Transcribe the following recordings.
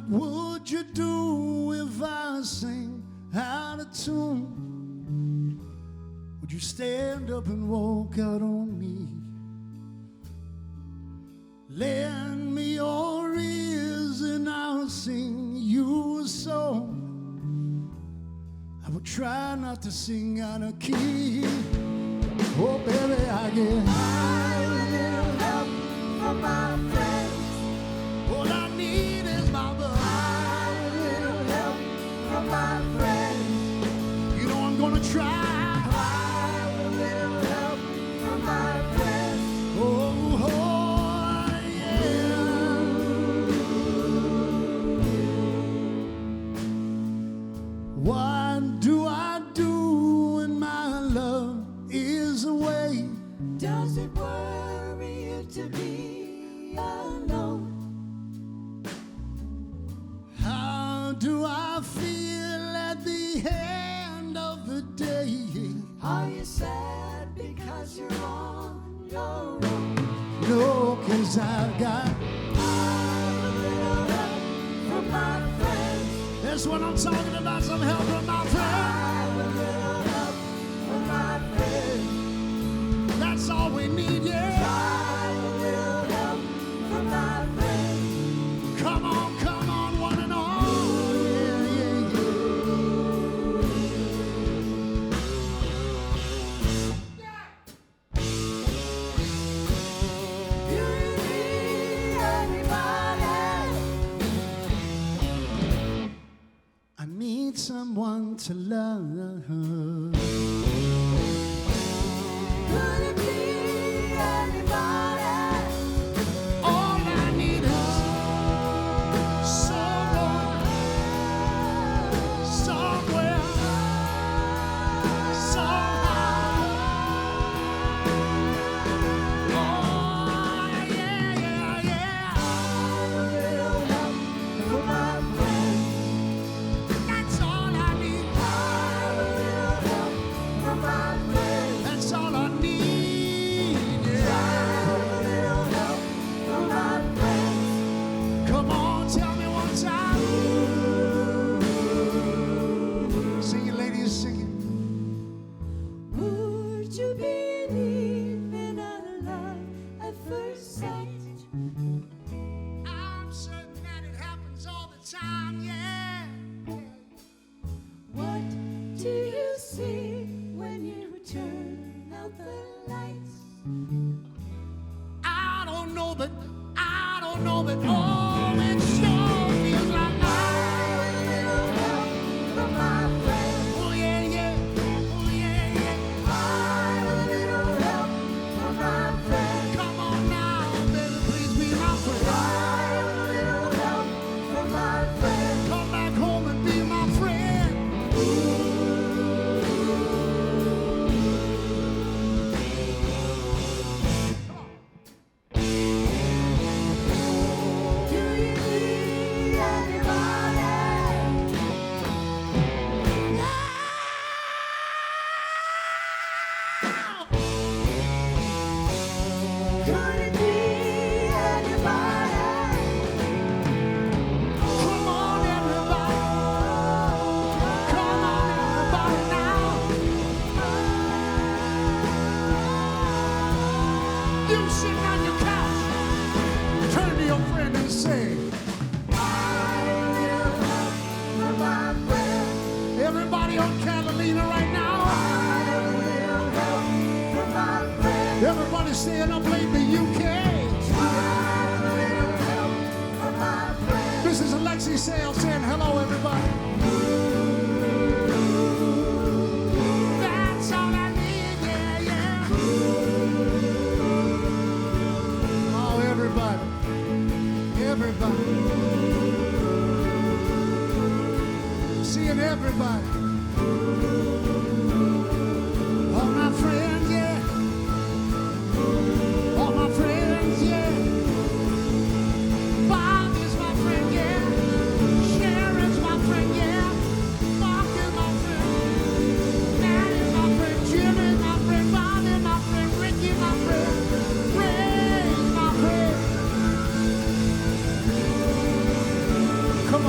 would you do if I sing out of tune? Would you stand up and walk out on me? Lend me your ears and I'll sing you a song. I will try not to sing out of key. Oh, baby, I get I will help from my friends. all I need is my love. I will help from my friends. You know I'm gonna try. I will help from my friends. Oh, yeah. What do I do when my love is away? Does it worry you to be alone? How do I feel at the end of the day? Are you sad because you're on your own? No, 'cause I've got. I will help from my friends. That's what I'm talking about, some help from my friend. I will help from my friends. That's all we need, yeah. I will help from my friends. Come on, one and all. Yeah, yeah, Do you need anybody? I need someone to love. Could it be anybody? All I need is someone, somewhere, somehow. Oh, yeah, yeah, yeah. I will help from my friends. That's all I need. I will help from my friends. That's all I need. Yeah. I will help from my friends. Come on, tell me one time. Sing it, ladies, sing it. Would you believe in a love at first sight? I'm certain that it happens all the time, yeah. What do you see when you turn out the lights? I don't know, but oh, it sure feels like I will help from my friends. oh yeah, yeah, oh yeah, yeah. I will help from my friends. Come on now, baby, please be my friend. I will help from my friends. Come back home and be my friend. Do you need anybody? Could it be anybody? Come on, everybody. Come on, everybody now. You sitting on your couch, turn to your friend and say, I will help from my friends. everybody on Catalina right now. I will help from my friends. Everybody staying up late in the UK. I will help from my friends. This is Alexi Sales saying hello, everybody. That's all I need, yeah, yeah. Oh, everybody. Everybody. Seeing everybody. All my friends, yeah. All my friends, yeah. Bob is my friend, yeah. Sharon's my friend, yeah. Mark is my friend. Nat is my friend. Jim is my friend. Bob is my friend. Ricky is my friend. Ray is my friend. Come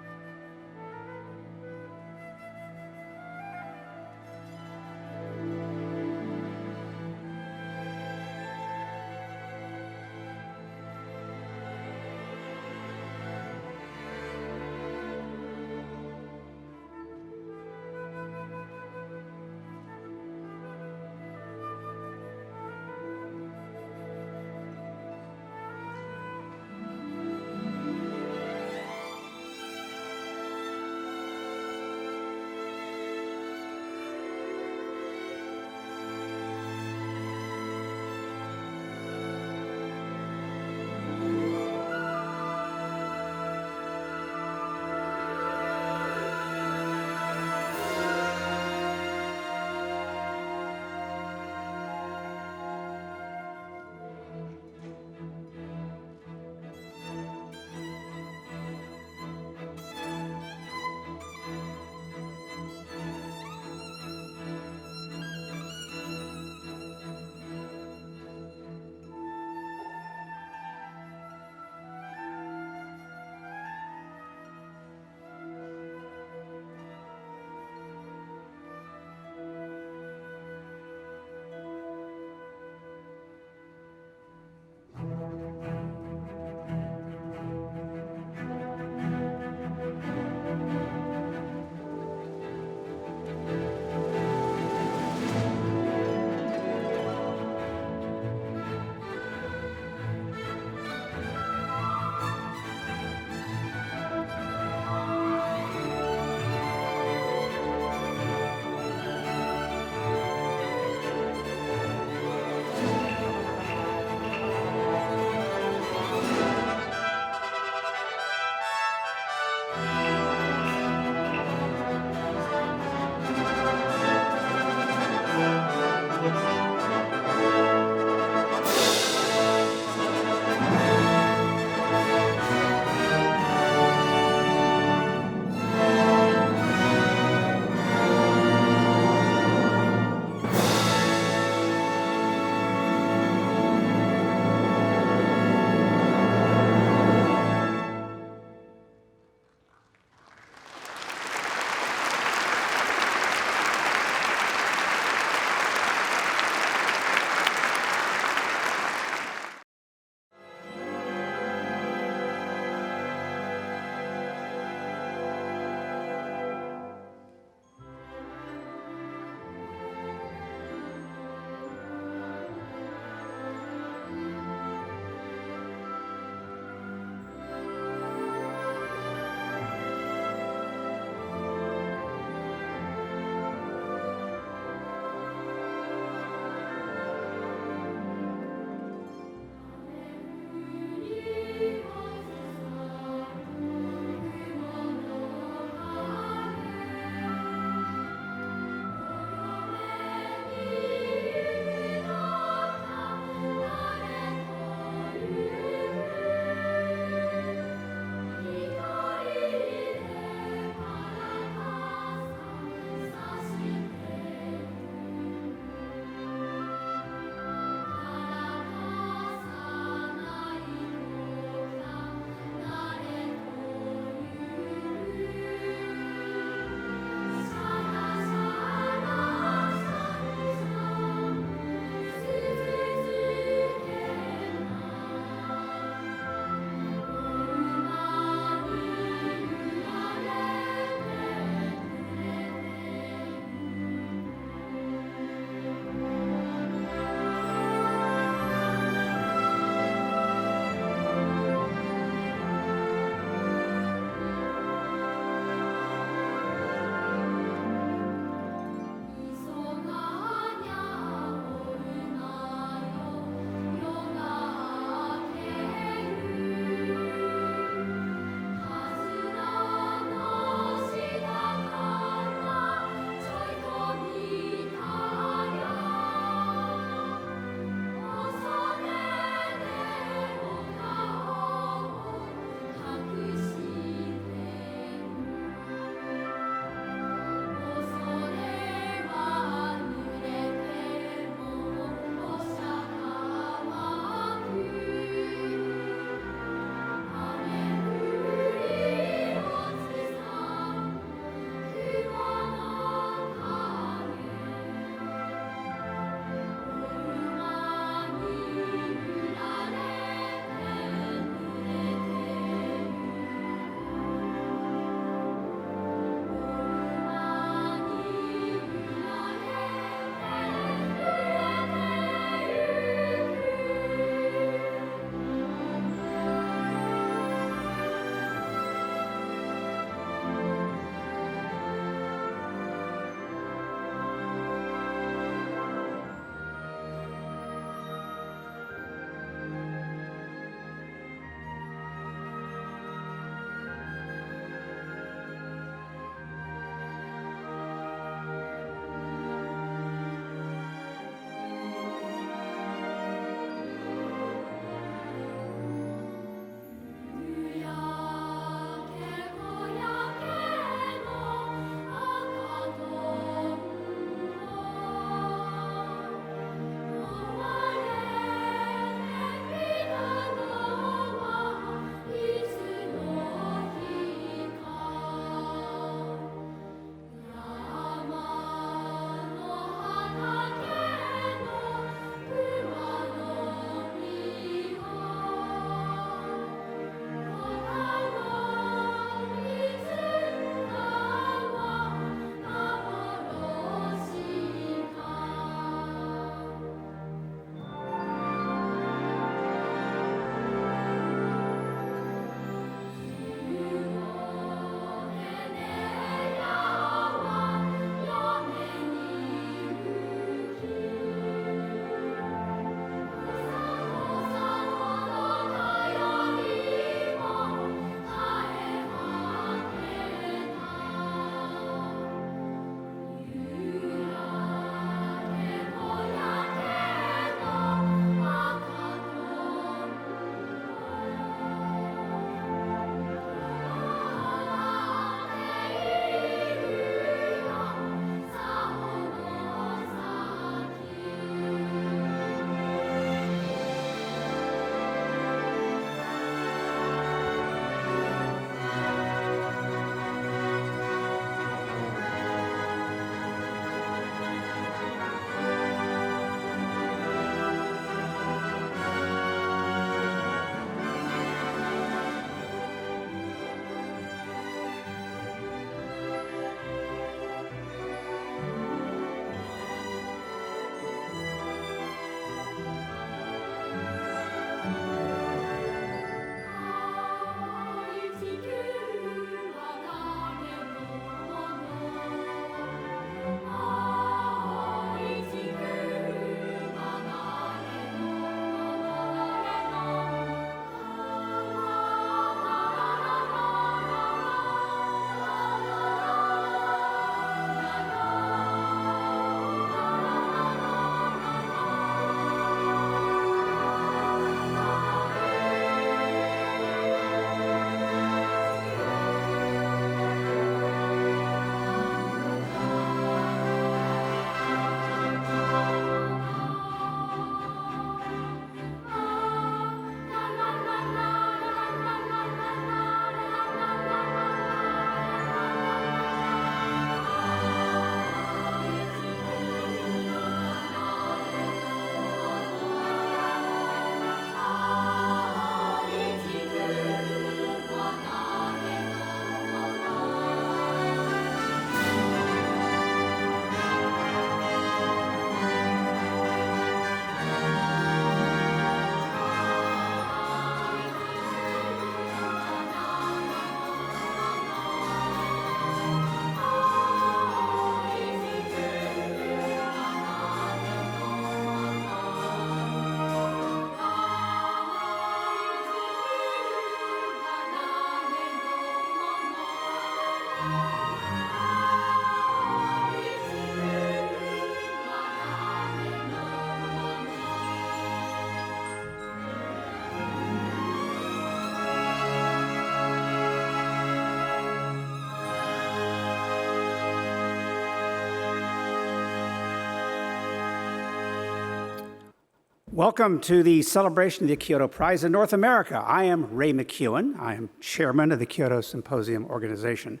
Welcome to the celebration of the Kyoto Prize in North America. I am Ray McKewon. I am chairman of the Kyoto Symposium organization.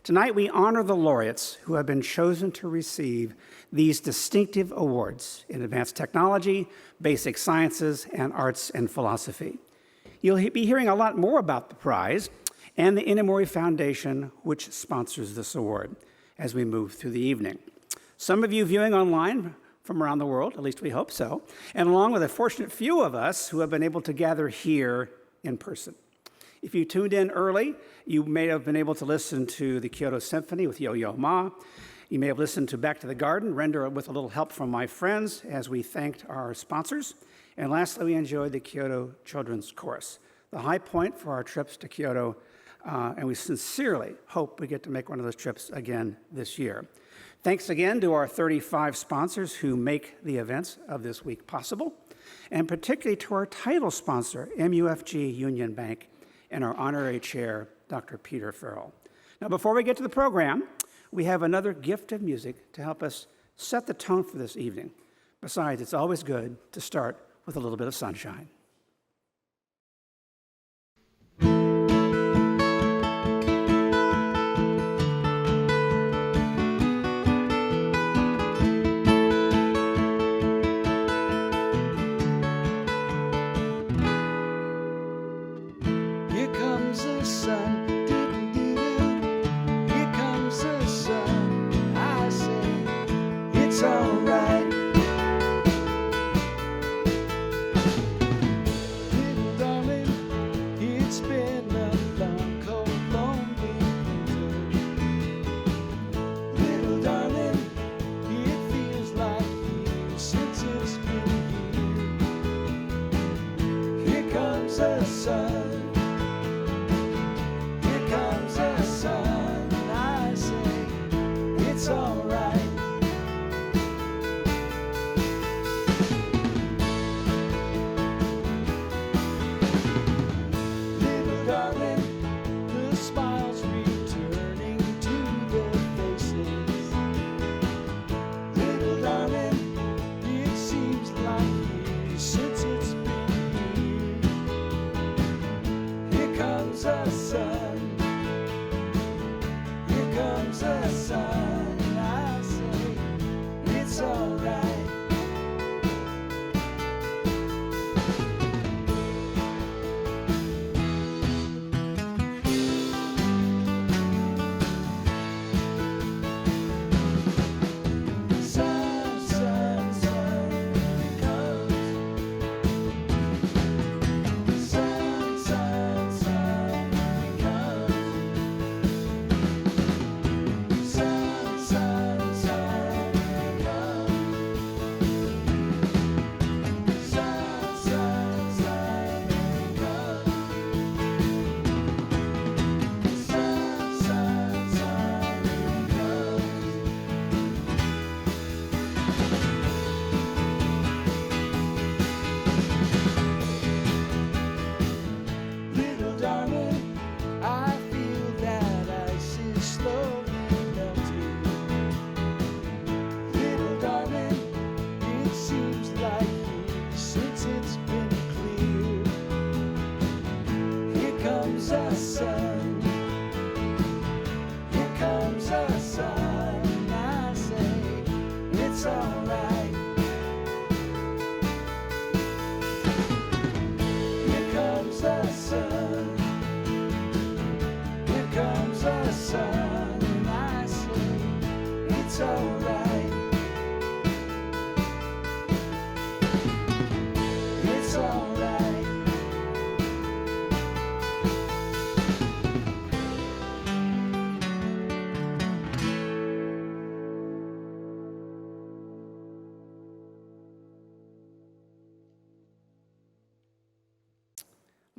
Tonight we honor the laureates who have been chosen to receive these distinctive awards in advanced technology, basic sciences, and arts and philosophy. You'll be hearing a lot more about the prize and the Inamori Foundation, which sponsors this award, as we move through the evening. Some of you viewing online from around the world, at least we hope so, and along with a fortunate few of us who have been able to gather here in person. If you tuned in early, you may have been able to listen to the Kyoto Symphony with Yo-Yo Ma. You may have listened to Back to the Garden, rendered with a little help from my friends as we thanked our sponsors. And lastly, we enjoyed the Kyoto Children's Chorus, the high point for our trips to Kyoto, and we sincerely hope we get to make one of those trips again this year. Thanks again to our 35 sponsors who make the events of this week possible, and particularly to our title sponsor, MUFG Union Bank, and our honorary chair, Dr. Peter Farrell. Now, before we get to the program, we have another gift of music to help us set the tone for this evening. Besides, it's always good to start with a little bit of sunshine.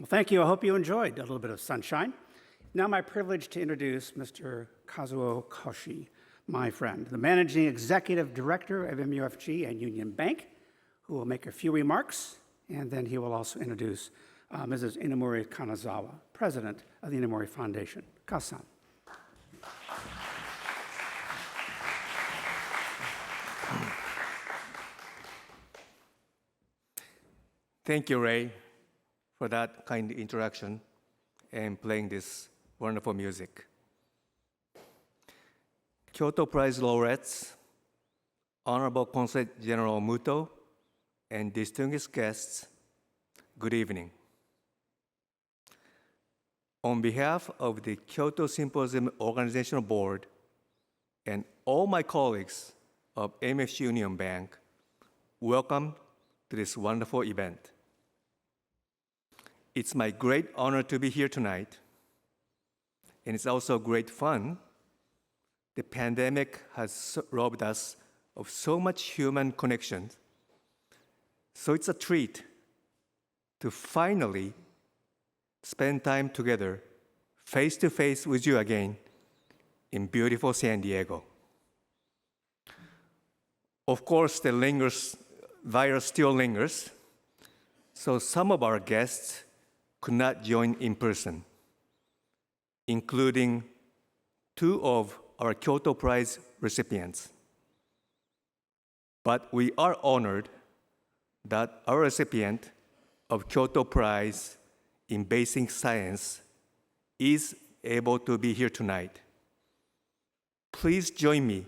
Well, thank you. I hope you enjoyed a little bit of sunshine. Now my privilege to introduce Mr. Kazuo Koshi, my friend, the Managing Executive Director of MUFG and Union Bank, who will make a few remarks, and then he will also introduce Mrs. Inamori-Kanazawa, President of the Inamori Foundation. Kasan. Thank you, Ray, for that kind introduction and playing this wonderful music. Kyoto Prize laureates, Honorable Consul General Muto, and distinguished guests, good evening. On behalf of the Kyoto Symposium Organizational Board and all my colleagues of MUFG Union Bank, welcome to this wonderful event. It's my great honor to be here tonight, and it's also great fun. The pandemic has robbed us of so much human connection, so it's a treat to finally spend time together, face to face with you again in beautiful San Diego. Of course, the virus still lingers, so some of our guests could not join in person, including 2 of our Kyoto Prize recipients. But we are honored that our recipient of Kyoto Prize in Basic Science is able to be here tonight. Please join me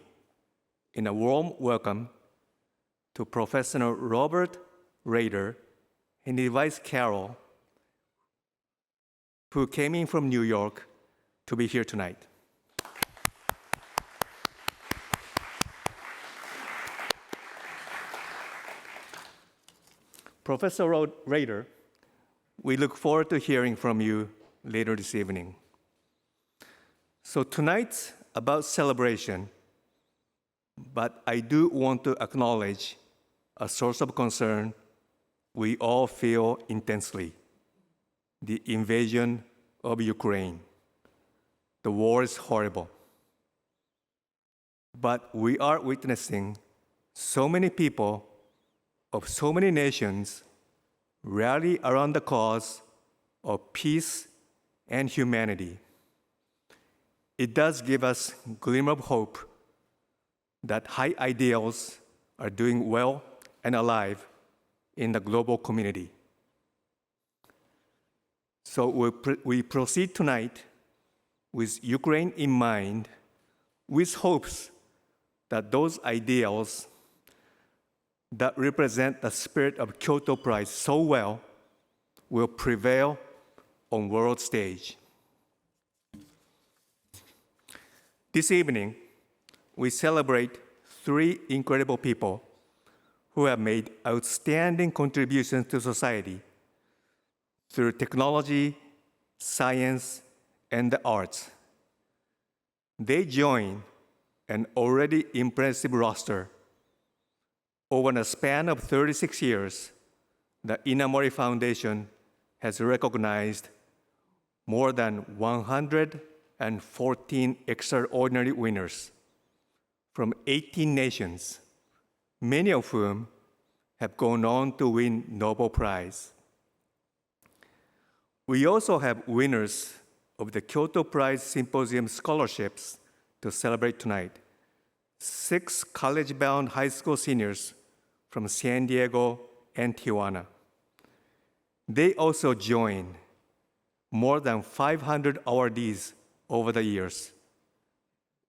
in a warm welcome to Professor Robert Roeder and his wife Carol, who came in from New York to be here tonight. Professor Roeder, we look forward to hearing from you later this evening. So tonight's about celebration, but I do want to acknowledge a source of concern we all feel intensely: the invasion of Ukraine. The war is horrible. But we are witnessing so many people of so many nations rally around the cause of peace and humanity. It does give us a glimmer of hope that high ideals are doing well and alive in the global community. So we proceed tonight with Ukraine in mind, with hopes that those ideals that represent the spirit of Kyoto Prize so well will prevail on world stage. This evening, we celebrate 3 incredible people who have made outstanding contributions to society through technology, science, and the arts. They join an already impressive roster. Over a span of 36 years, the Inamori Foundation has recognized more than 114 extraordinary winners from 18 nations, many of whom have gone on to win Nobel Prize. We also have winners of the Kyoto Prize Symposium scholarships to celebrate tonight. 6 college-bound high school seniors from San Diego and Tijuana. They also join more than 500 awardees over the years.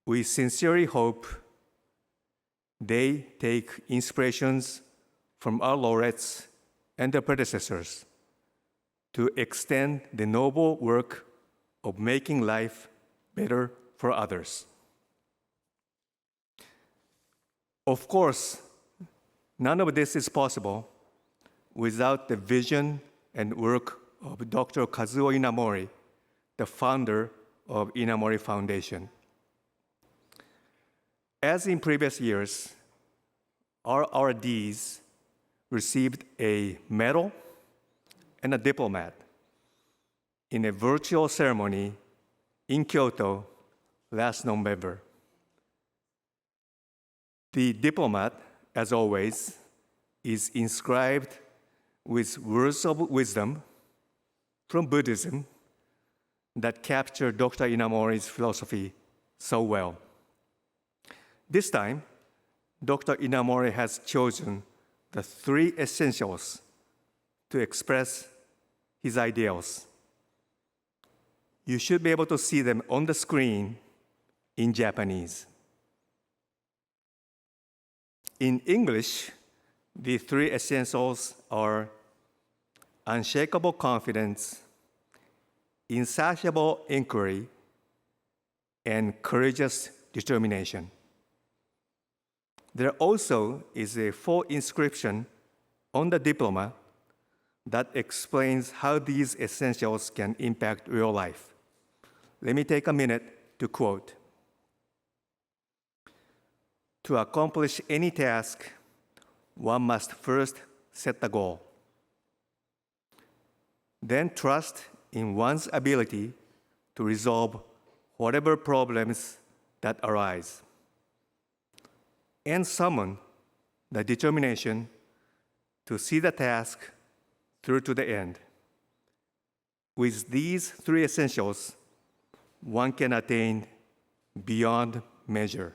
We sincerely hope they take inspirations from our laureates and their predecessors to extend the noble work of making life better for others. Of course, none of this is possible without the vision and work of Dr. Kazuo Inamori, the founder of Inamori Foundation. As in previous years, our awardees received a medal and a diplomat in a virtual ceremony in Kyoto last November. The diplomat, as always, is inscribed with words of wisdom from Buddhism that capture Dr. Inamori's philosophy so well. This time, Dr. Inamori has chosen the 3 essentials to express his ideals. You should be able to see them on the screen in Japanese. In English, the three essentials are unshakable confidence, insatiable inquiry, and courageous determination. There also is a full inscription on the diploma that explains how these essentials can impact real life. Let me take a minute to quote. To accomplish any task, one must first set the goal. Then trust in one's ability to resolve whatever problems that arise, and summon the determination to see the task through to the end. With these three essentials, one can attain beyond measure.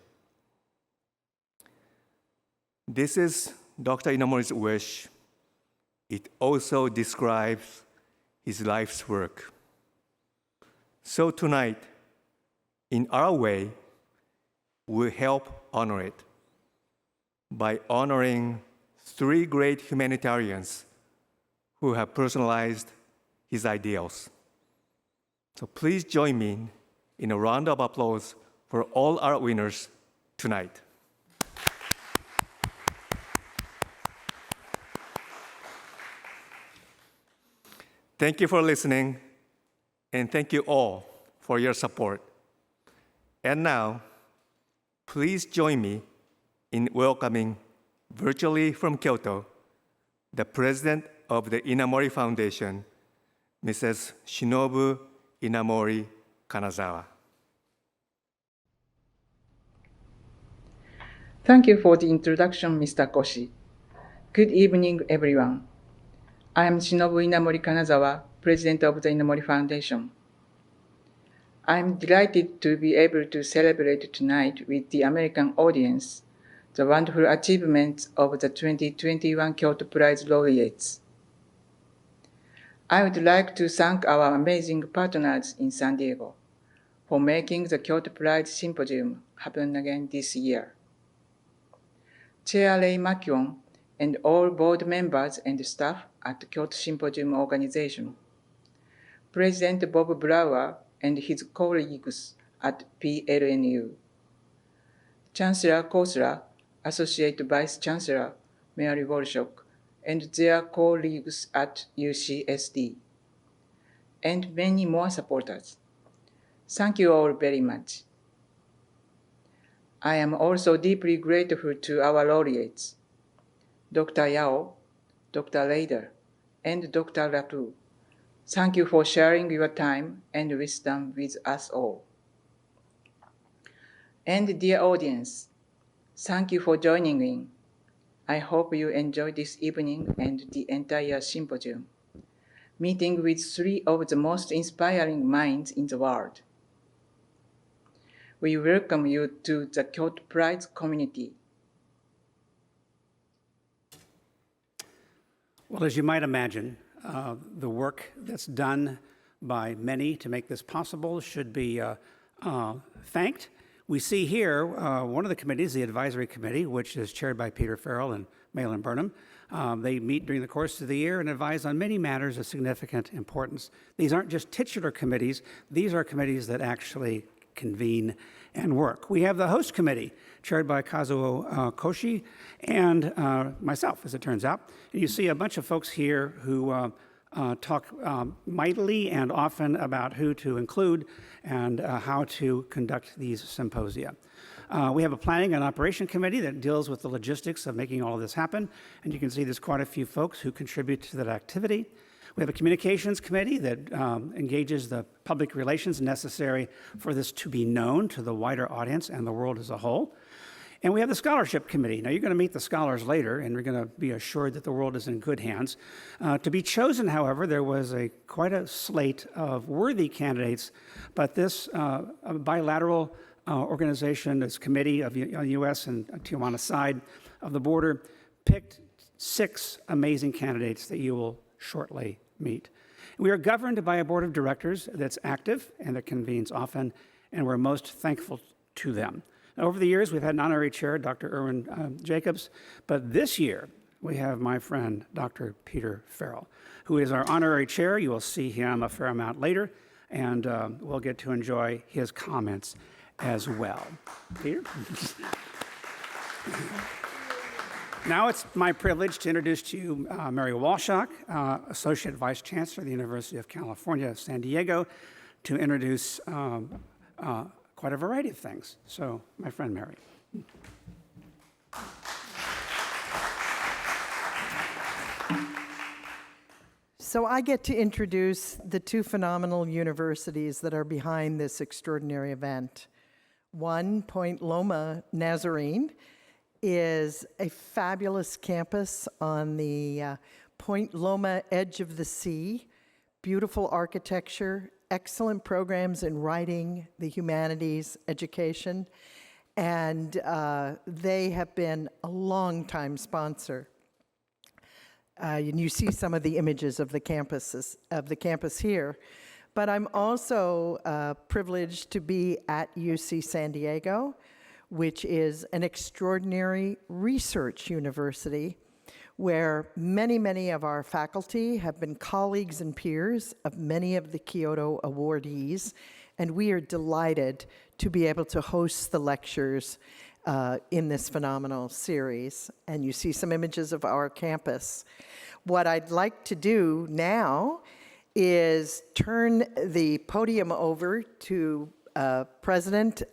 This is Dr. Inamori's wish. It also describes his life's work. So tonight, in our way, we help honor it by honoring three great humanitarians who have personalized his ideals. So please join me in a round of applause for all our winners tonight. Thank you for listening, and thank you all for your support. And now, please join me in welcoming, virtually from Kyoto, the president of the Inamori Foundation, Mrs. Shinobu Inamori-Kanazawa. Thank you for the introduction, Mr. Koshi. Good evening, everyone. I am Shinobu Inamori-Kanazawa, president of the Inamori Foundation. I am delighted to be able to celebrate tonight with the American audience the wonderful achievements of the 2021 Kyoto Prize laureates. I would like to thank our amazing partners in San Diego for making the Kyoto Prize Symposium happen again this year. Chair Ray McKewon and all board members and staff at the Kyoto Symposium organization, President Bob Brower and his colleagues at PLNU, Chancellor Khosla, Associate Vice Chancellor Mary Walshok, and their colleagues at UCSD, and many more supporters. Thank you all very much. I am also deeply grateful to our laureates, Dr. Yao, Dr. Roeder, and Dr. Latu. Thank you for sharing your time and wisdom with us all. And dear audience, thank you for joining in. I hope you enjoy this evening and the entire symposium, meeting with three of the most inspiring minds in the world. We welcome you to the Kyoto Prize community. Well, as you might imagine, the work that's done by many to make this possible should be thanked. We see here one of the committees, the advisory committee, which is chaired by Peter Farrell and Malin Burnham. They meet during the course of the year and advise on many matters of significant importance. These aren't just titular committees. These are committees that actually convene and work. We have the host committee, chaired by Kazuo Koshi and myself, as it turns out. And you see a bunch of folks here who talk mightily and often about who to include and how to conduct these symposia. We have a planning and operation committee that deals with the logistics of making all of this happen. And you can see there's quite a few folks who contribute to that activity. We have a communications committee that engages the public relations necessary for this to be known to the wider audience and the world as a whole. And we have the scholarship committee. Now, you're going to meet the scholars later, and we're going to be assured that the world is in good hands. To be chosen, however, there was quite a slate of worthy candidates, but this bilateral organization, this committee of the U.S. and Tijuana side of the border, picked 6 amazing candidates that you will shortly meet. We are governed by a board of directors that's active and that convenes often, and we're most thankful to them. Over the years, we've had an honorary chair, Dr. Irwin Jacobs, but this year we have my friend, Dr. Peter Farrell, who is our honorary chair. You will see him a fair amount later, and we'll get to enjoy his comments as well. Peter? Now it's my privilege to introduce to you Mary Walshok, Associate Vice Chancellor of the University of California, San Diego, to introduce quite a variety of things. So, my friend Mary. So I get to introduce the two phenomenal universities that are behind this extraordinary event. One, Point Loma Nazarene, is a fabulous campus on the Point Loma edge of the sea, beautiful architecture, excellent programs in writing, the humanities, education, and they have been a long-time sponsor. And you see some of the images of the campus here. But I'm also privileged to be at UC San Diego, which is an extraordinary research university where many, many of our faculty have been colleagues and peers of many of the Kyoto awardees, and we are delighted to be able to host the lectures in this phenomenal series. And you see some images of our campus. What I'd like to do now is turn the podium over to President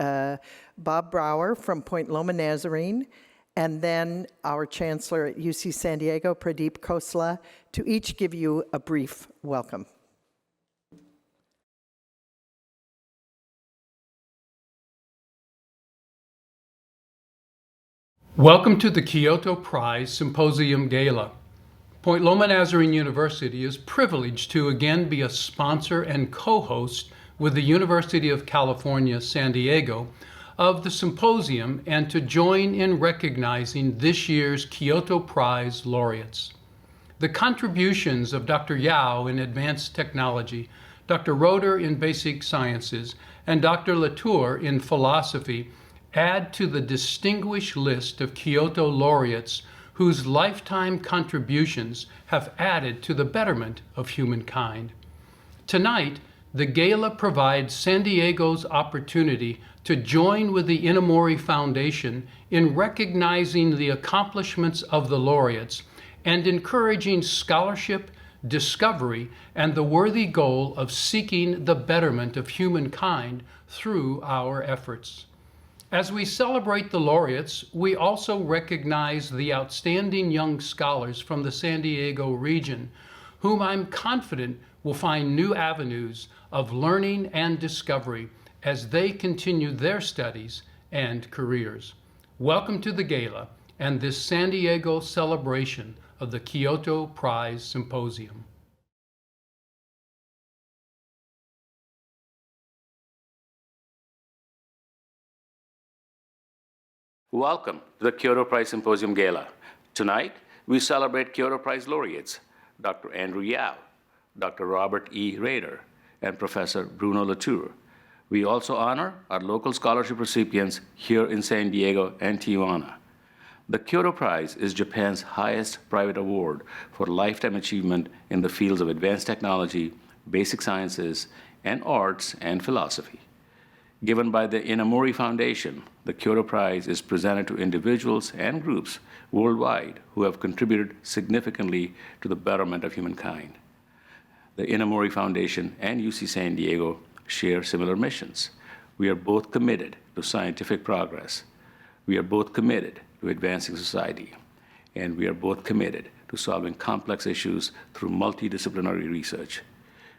Bob Brower from Point Loma Nazarene, and then our Chancellor at UC San Diego, Pradeep Khosla, to each give you a brief welcome. Welcome to the Kyoto Prize Symposium Gala. Point Loma Nazarene University is privileged to again be a sponsor and co-host with the University of California, San Diego, of the symposium and to join in recognizing this year's Kyoto Prize laureates. The contributions of Dr. Yao in advanced technology, Dr. Roeder in basic sciences, and Dr. Latour in philosophy add to the distinguished list of Kyoto laureates whose lifetime contributions have added to the betterment of humankind. Tonight, the Gala provides San Diego's opportunity to join with the Inamori Foundation in recognizing the accomplishments of the laureates and encouraging scholarship, discovery, and the worthy goal of seeking the betterment of humankind through our efforts. As we celebrate the laureates, we also recognize the outstanding young scholars from the San Diego region, whom I'm confident will find new avenues of learning and discovery as they continue their studies and careers. Welcome to the Gala and this San Diego celebration of the Kyoto Prize Symposium. Welcome to the Kyoto Prize Symposium Gala. Tonight, we celebrate Kyoto Prize laureates, Dr. Andrew Yao, Dr. Robert E. Roeder, and Professor Bruno Latour. We also honor our local scholarship recipients here in San Diego and Tijuana. The Kyoto Prize is Japan's highest private award for lifetime achievement in the fields of advanced technology, basic sciences, and arts and philosophy. Given by the Inamori Foundation, the Kyoto Prize is presented to individuals and groups worldwide who have contributed significantly to the betterment of humankind. The Inamori Foundation and UC San Diego share similar missions. We are both committed to scientific progress. We are both committed to advancing society. And we are both committed to solving complex issues through multidisciplinary research.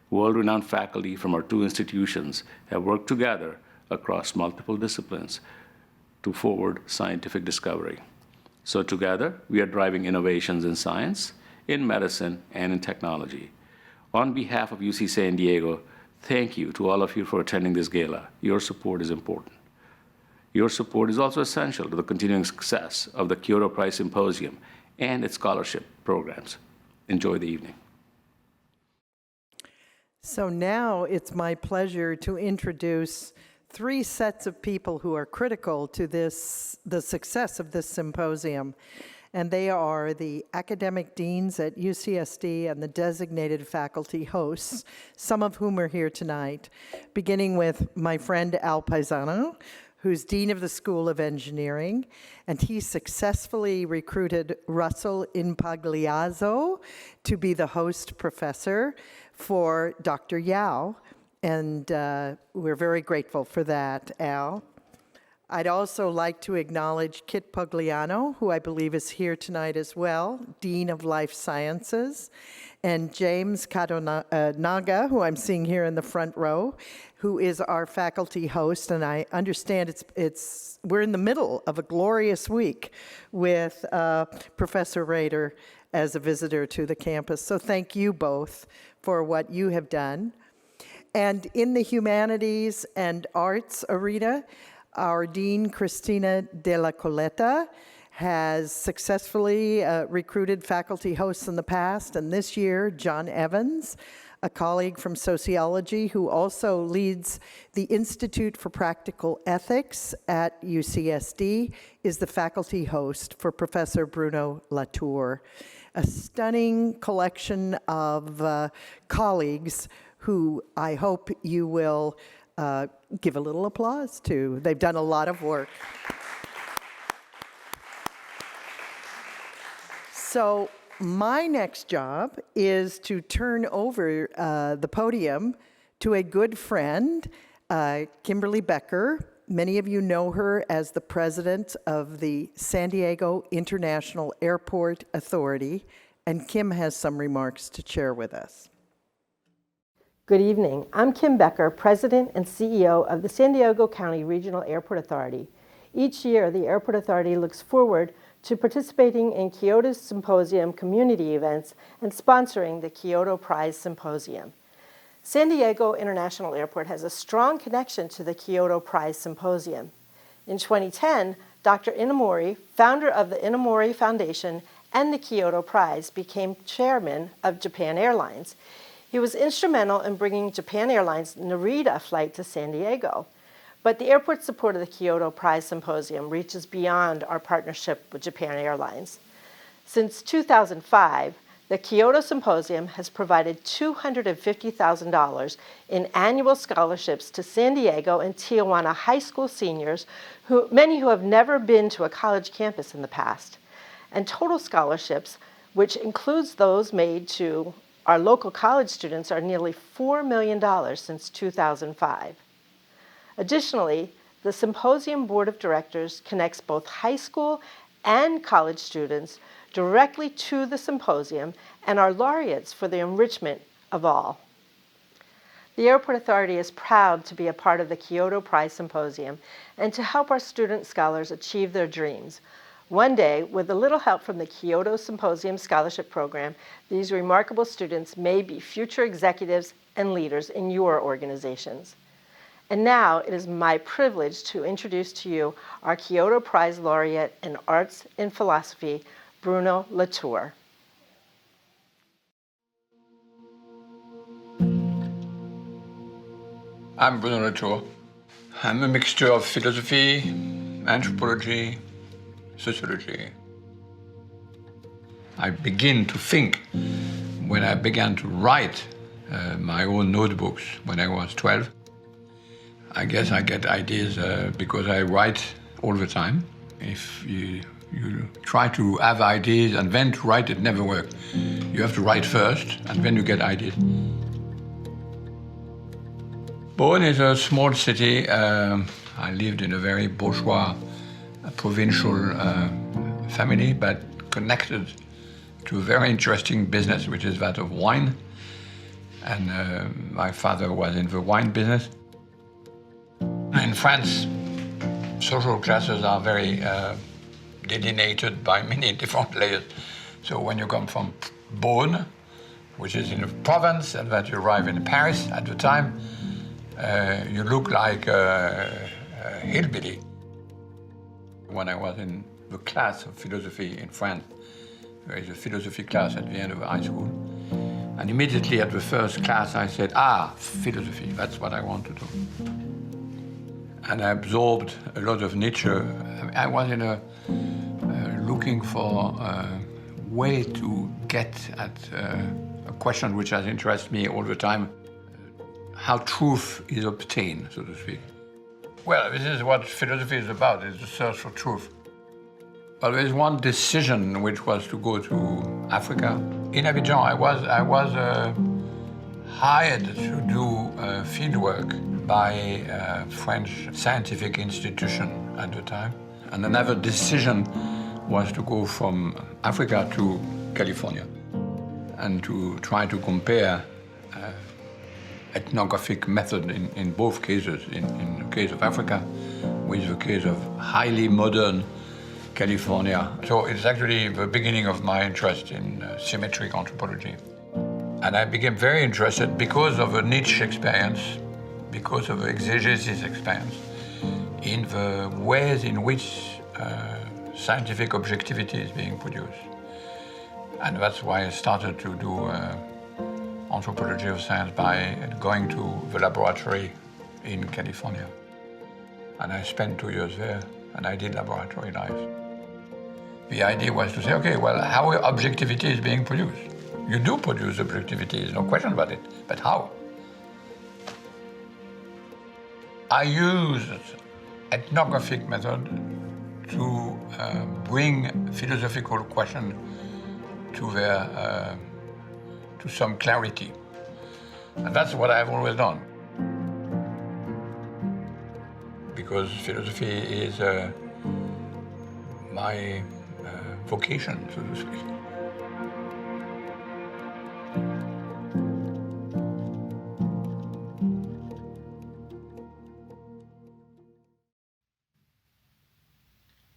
World-renowned faculty from our two institutions have worked together across multiple disciplines to forward scientific discovery. So together, we are driving innovations in science, in medicine, and in technology. On behalf of UC San Diego, thank you to all of you for attending this gala. Your support is important. Your support is also essential to the continuing success of the Kyoto Prize Symposium and its scholarship programs. Enjoy the evening. So now it's my pleasure to introduce three sets of people who are critical to the success of this symposium. And they are the academic deans at UCSD and the designated faculty hosts, some of whom are here tonight, beginning with my friend Al Paisano, who's Dean of the School of Engineering, and he successfully recruited Russell Impagliazzo to be the host professor for Dr. Yao, and we're very grateful for that, Al. I'd also like to acknowledge Kit Pogliano, who I believe is here tonight as well, Dean of Life Sciences, and James Kadonaga, who I'm seeing here in the front row, who is our faculty host. And I understand we're in the middle of a glorious week with Professor Roeder as a visitor to the campus. So thank you both for what you have done. And in the humanities and arts arena, our Dean, Cristina de la Coleta, has successfully recruited faculty hosts in the past, and this year, John Evans, a colleague from sociology who also leads the Institute for Practical Ethics at UCSD, is the faculty host for Professor Bruno Latour. A stunning collection of colleagues who I hope you will give a little applause to. They've done a lot of work. So my next job is to turn over the podium to a good friend, Kimberly Becker. Many of you know her as the president of the San Diego International Airport Authority, and Kim has some remarks to share with us. Good evening. I'm Kim Becker, President and CEO of the San Diego County Regional Airport Authority. Each year, the Airport Authority looks forward to participating in Kyoto's Symposium community events and sponsoring the Kyoto Prize Symposium. San Diego International Airport has a strong connection to the Kyoto Prize Symposium. In 2010, Dr. Inamori, founder of the Inamori Foundation and the Kyoto Prize, became chairman of Japan Airlines. He was instrumental in bringing Japan Airlines' Narita flight to San Diego. But the airport's support of the Kyoto Prize Symposium reaches beyond our partnership with Japan Airlines. Since 2005, the Kyoto Symposium has provided $250,000 in annual scholarships to San Diego and Tijuana high school seniors, many who have never been to a college campus in the past. And total scholarships, which includes those made to our local college students, are nearly $4 million since 2005. Additionally, the Symposium Board of Directors connects both high school and college students directly to the symposium and are laureates for the enrichment of all. The Airport Authority is proud to be a part of the Kyoto Prize Symposium and to help our student scholars achieve their dreams. One day, with a little help from the Kyoto Symposium Scholarship Program, these remarkable students may be future executives and leaders in your organizations. And now it is my privilege to introduce to you our Kyoto Prize laureate in Arts and Philosophy, Bruno Latour. I'm Bruno Latour. I'm a mixture of philosophy, anthropology, sociology. I begin to think when I began to write my own notebooks when I was 12. I guess I get ideas because I write all the time. If you try to have ideas and then to write, it never works. You have to write first and then you get ideas. Bonn is a small city. I lived in a very bourgeois, provincial family, but connected to a very interesting business, which is that of wine. And my father was in the wine business. In France, social classes are very delineated by many different layers. So when you come from Bonn, which is in a province, and that you arrive in Paris at the time, you look like a hillbilly. When I was in the class of philosophy in France, there is a philosophy class at the end of high school. And immediately at the first class, I said, philosophy, that's what I want to do. And I absorbed a lot of nature. I was looking for a way to get at a question which has interested me all the time, how truth is obtained, so to speak. Well, this is what philosophy is about, is the search for truth. Well, there is one decision which was to go to Africa. In Abidjan, I was hired to do field work by a French scientific institution at the time. And another decision was to go from Africa to California and to try to compare ethnographic method in both cases, in the case of Africa with the case of highly modern California. So it's actually the beginning of my interest in symmetric anthropology. And I became very interested because of a niche experience, because of the exegesis experience, in the ways in which scientific objectivity is being produced. And that's why I started to do anthropology of science by going to the laboratory in California. And I spent 2 years there, and I did laboratory life. The idea was to say, okay, well, how objectivity is being produced? You do produce objectivity, there's no question about it, but how? I used ethnographic method to bring philosophical questions to some clarity. And that's what I've always done. Because philosophy is my vocation, so to speak.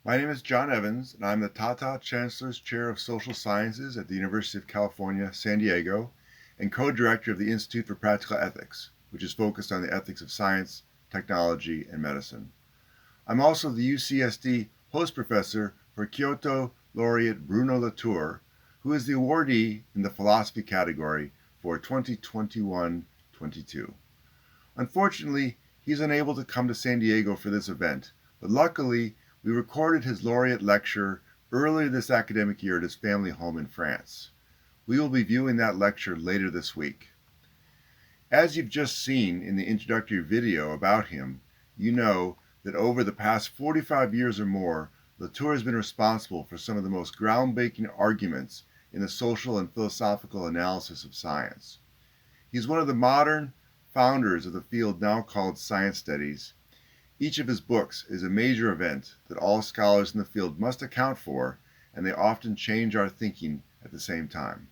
My name is John Evans, and I'm the Tata Chancellor's Chair of Social Sciences at the University of California, San Diego, and co-director of the Institute for Practical Ethics, which is focused on the ethics of science, technology, and medicine. I'm also the UCSD host professor for Kyoto laureate Bruno Latour, who is the awardee in the philosophy category for 2021-22. Unfortunately, he's unable to come to San Diego for this event, but luckily, we recorded his laureate lecture earlier this academic year at his family home in France. We will be viewing that lecture later this week. As you've just seen in the introductory video about him, you know that over the past 45 years or more, Latour has been responsible for some of the most groundbreaking arguments in the social and philosophical analysis of science. He's one of the modern founders of the field now called science studies. Each of his books is a major event that all scholars in the field must account for, and they often change our thinking at the same time.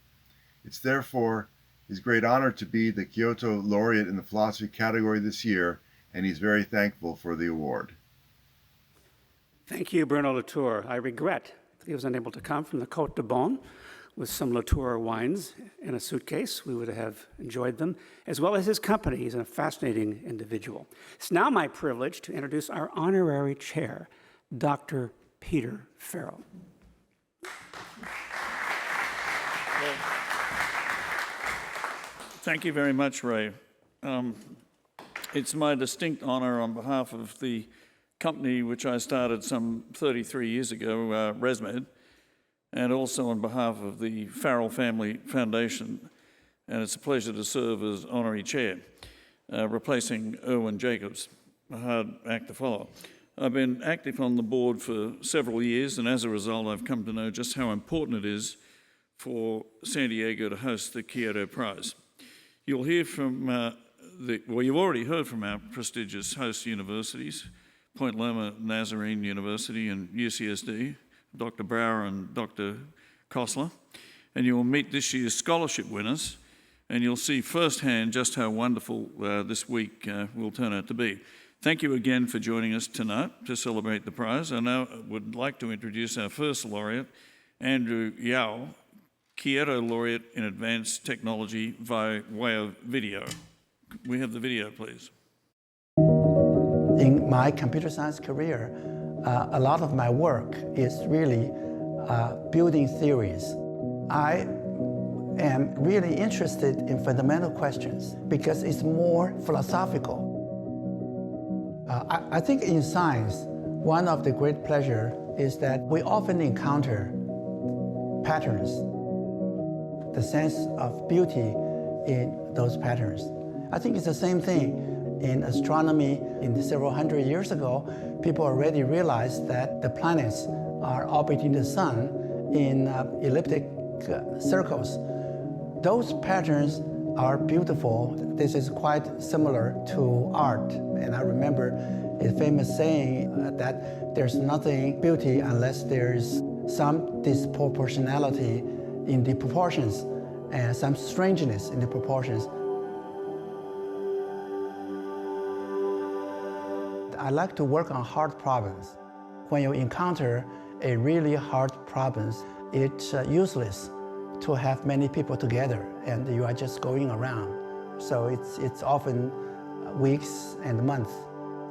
It's therefore his great honor to be the Kyoto laureate in the philosophy category this year, and he's very thankful for the award. Thank you, Bruno Latour. I regret that he was unable to come from the Côte de Beaune with some Latour wines in a suitcase. We would have enjoyed them, as well as his company. He's a fascinating individual. It's now my privilege to introduce our honorary chair, Dr. Peter Farrell. Thank you very much, Ray. It's my distinct honor on behalf of the company which I started some 33 years ago, ResMed, and also on behalf of the Farrell Family Foundation, and it's a pleasure to serve as honorary chair, replacing Erwin Jacobs, a hard act to follow. I've been active on the board for several years, and as a result, I've come to know just how important it is for San Diego to host the Kyoto Prize. You'll hear from you've already heard from our prestigious host universities, Point Loma, Nazarene University, and UCSD, Dr. Brower and Dr. Khosla, and you will meet this year's scholarship winners, and you'll see firsthand just how wonderful this week will turn out to be. Thank you again for joining us tonight to celebrate the prize. I now would like to introduce our first laureate, Andrew Yao, Kyoto laureate in advanced technology via way of video. We have the video, please. In my computer science career, a lot of my work is really building theories. I am really interested in fundamental questions because it's more philosophical. I think in science, one of the great pleasure is that we often encounter patterns, the sense of beauty in those patterns. I think it's the same thing in astronomy. In several hundred years ago, people already realized that the planets are orbiting the sun in elliptic circles. Those patterns are beautiful. This is quite similar to art. And I remember a famous saying that there's nothing beauty unless there's some disproportionality in the proportions and some strangeness in the proportions. I like to work on hard problems. When you encounter a really hard problem, it's useless to have many people together and you are just going around. So it's often weeks and months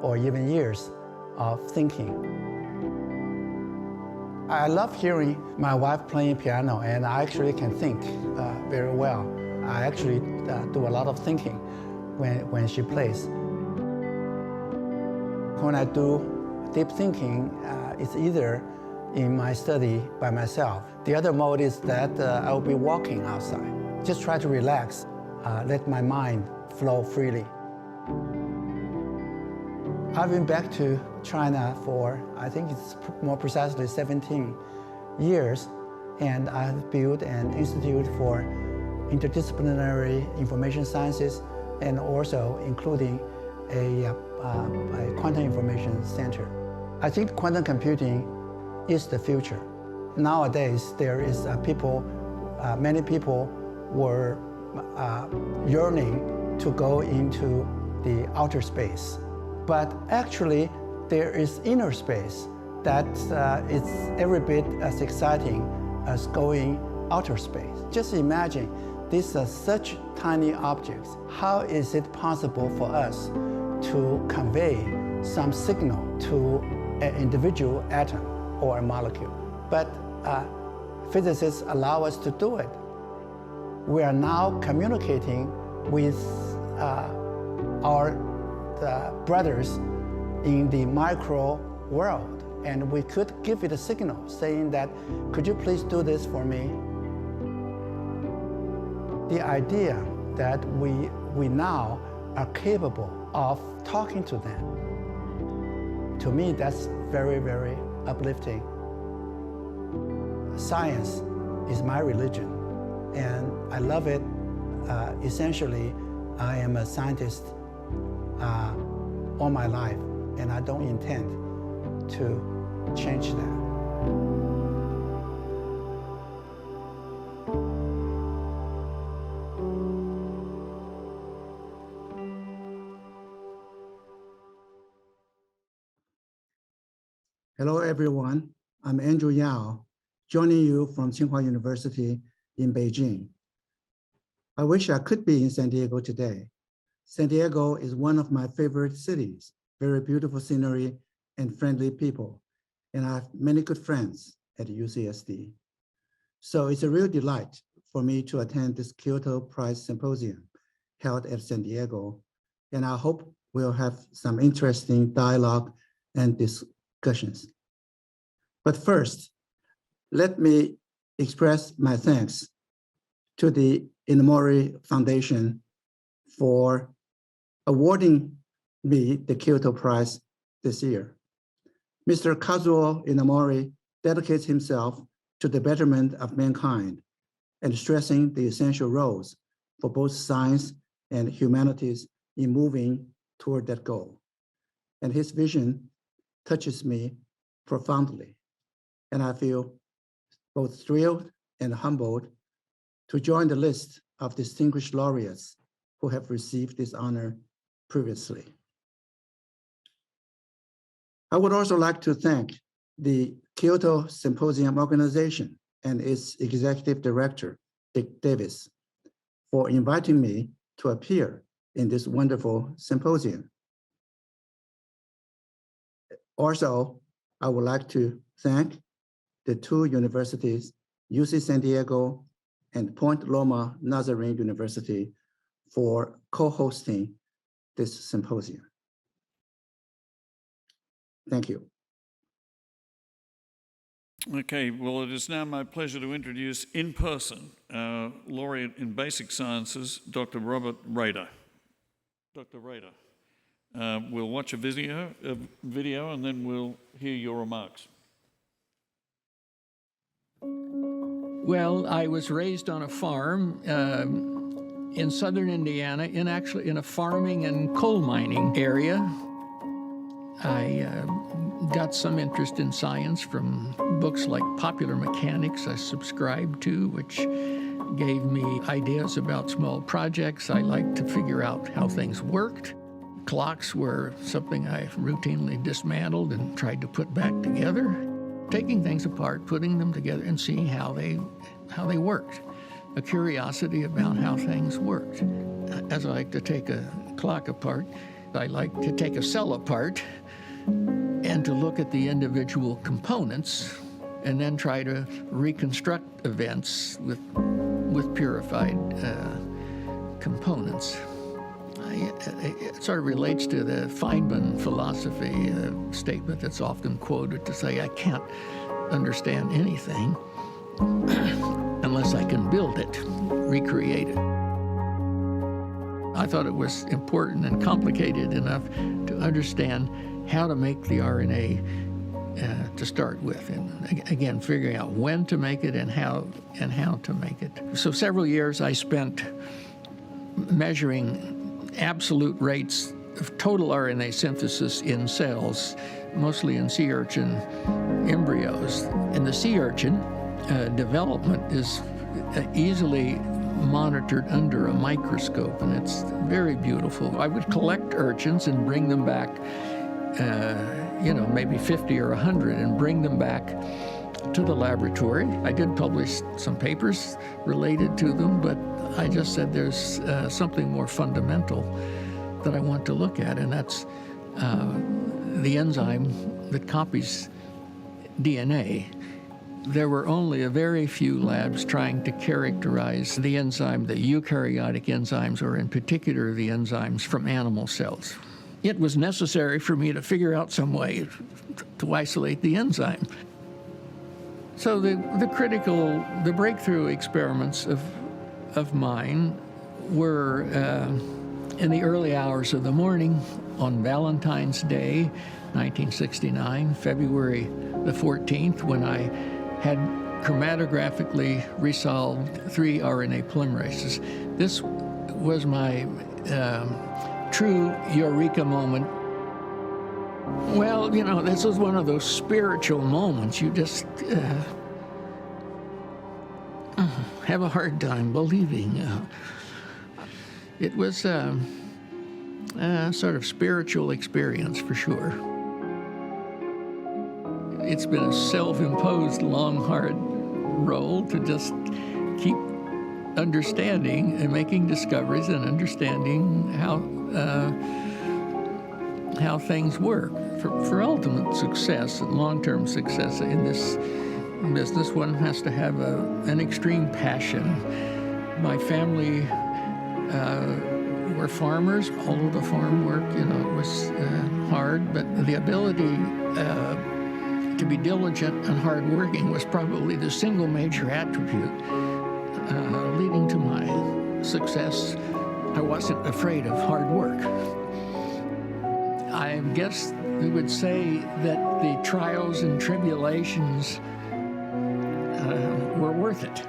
or even years of thinking. I love hearing my wife playing piano, and I actually can think very well. I actually do a lot of thinking when she plays. When I do deep thinking, it's either in my study by myself. The other mode is that I'll be walking outside. Just try to relax, let my mind flow freely. I've been back to China for, I think it's more precisely 17 years, and I've built an institute for interdisciplinary information sciences and also including a quantum information center. I think quantum computing is the future. Nowadays, there is many people were yearning to go into the outer space. But actually, there is inner space that is every bit as exciting as going outer space. Just imagine, these are such tiny objects. How is it possible for us to convey some signal to an individual atom or a molecule? But physicists allow us to do it. We are now communicating with our brothers in the micro world, and we could give it a signal saying that, could you please do this for me? The idea that we now are capable of talking to them, to me, that's very, very uplifting. Science is my religion, and I love it. Essentially, I am a scientist all my life, and I don't intend to change that. Hello, everyone. I'm Andrew Yao, joining you from Tsinghua University in Beijing. I wish I could be in San Diego today. San Diego is one of my favorite cities, very beautiful scenery and friendly people, and I have many good friends at UCSD. So it's a real delight for me to attend this Kyoto Prize Symposium held at San Diego, and I hope we'll have some interesting dialogue and discussions. But first, let me express my thanks to the Inamori Foundation for awarding me the Kyoto Prize this year. Mr. Kazuo Inamori dedicates himself to the betterment of mankind and stressing the essential roles for both science and humanities in moving toward that goal. And his vision touches me profoundly, and I feel both thrilled and humbled to join the list of distinguished laureates who have received this honor previously. I would also like to thank the Kyoto Symposium organization and its executive director, Dick Davis, for inviting me to appear in this wonderful symposium. Also, I would like to thank the two universities, UC San Diego and Point Loma Nazarene University for co-hosting this symposium. Thank you. Okay, well, it is now my pleasure to introduce in person Laureate in Basic Sciences, Dr. Robert Roeder. Dr. Roeder, we'll watch a video and then we'll hear your remarks. Well, I was raised on a farm in southern Indiana, in a farming and coal mining area. I got some interest in science from books like Popular Mechanics I subscribed to, which gave me ideas about small projects. I liked to figure out how things worked. Clocks were something I routinely dismantled and tried to put back together. Taking things apart, putting them together, and seeing how they worked. A curiosity about how things worked. As I like to take a clock apart, I like to take a cell apart and to look at the individual components and then try to reconstruct events with purified components. It sort of relates to the Feynman philosophy statement that's often quoted to say, I can't understand anything unless I can build it, recreate it. I thought it was important and complicated enough to understand how to make the RNA to start with, and again, figuring out when to make it and how to make it. So several years I spent measuring absolute rates of total RNA synthesis in cells, mostly in sea urchin embryos. In the sea urchin, development is easily monitored under a microscope, and it's very beautiful. I would collect urchins and bring them back, maybe 50 or 100, and bring them back to the laboratory. I did publish some papers related to them, but I just said there's something more fundamental that I want to look at, and that's the enzyme that copies DNA. There were only a very few labs trying to characterize the enzyme, the eukaryotic enzymes, or in particular the enzymes from animal cells. It was necessary for me to figure out some way to isolate the enzyme. So the breakthrough experiments of mine were in the early hours of the morning on Valentine's Day, 1969, February the 14th, when I had chromatographically resolved 3 RNA polymerases. This was my true eureka moment. Well, this was one of those spiritual moments. You just have a hard time believing. It was a sort of spiritual experience for sure. It's been a self-imposed long, hard role to just keep understanding and making discoveries and understanding how things work. For ultimate success and long-term success in this business, one has to have an extreme passion. My family were farmers. All of the farm work, was hard, but the ability to be diligent and hardworking was probably the single major attribute leading to my success. I wasn't afraid of hard work. I guess we would say that the trials and tribulations were worth it.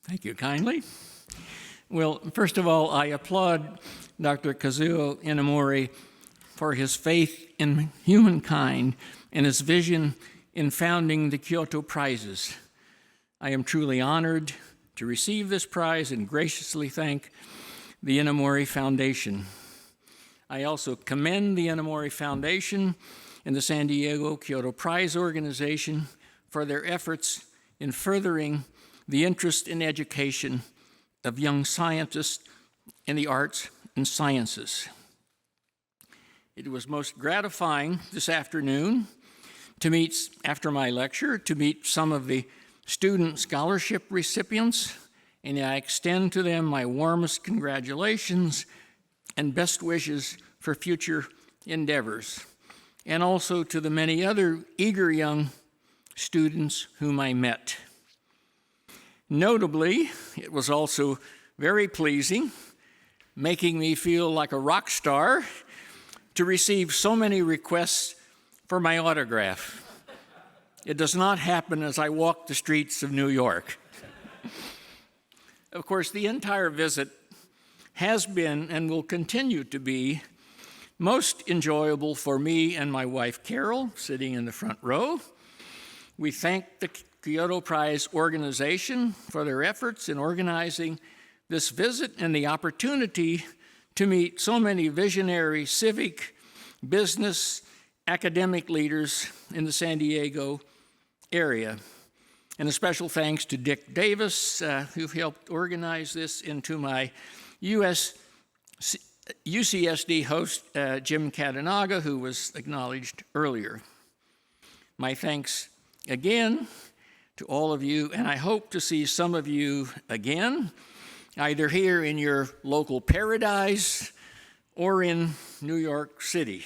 Thank you kindly. Well, first of all, I applaud Dr. Kazuo Inamori for his faith in humankind and his vision in founding the Kyoto Prizes. I am truly honored to receive this prize and graciously thank the Inamori Foundation. I also commend the Inamori Foundation and the San Diego Kyoto Prize Organization for their efforts in furthering the interest in education of young scientists in the arts and sciences. It was most gratifying this afternoon to meet, after my lecture, to meet some of the student scholarship recipients, and I extend to them my warmest congratulations and best wishes for future endeavors, and also to the many other eager young students whom I met. Notably, it was also very pleasing, making me feel like a rock star, to receive so many requests for my autograph. It does not happen as I walk the streets of New York. Of course, the entire visit has been and will continue to be most enjoyable for me and my wife, Carol, sitting in the front row. We thank the Kyoto Prize organization for their efforts in organizing this visit and the opportunity to meet so many visionary civic, business, academic leaders in the San Diego area. And a special thanks to Dick Davis, who helped organize this, and to my UCSD host, Jim Katanaga, who was acknowledged earlier. My thanks again to all of you, and I hope to see some of you again, either here in your local paradise or in New York City.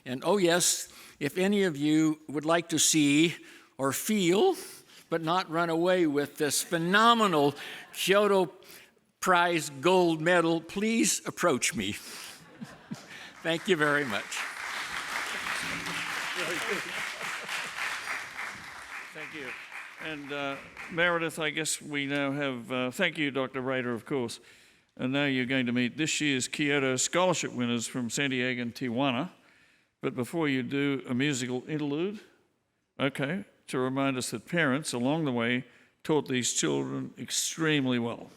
And oh yes, if any of you would like to see or feel, but not run away with, this phenomenal Kyoto Prize gold medal, please approach me. Thank you very much. Thank you. And Meredith, I guess we now have, thank you, Dr. Roeder, of course. And now you're going to meet this year's Kyoto Scholarship winners from San Diego and Tijuana. But before you do, a musical interlude, okay, to remind us that parents along the way taught these children extremely well.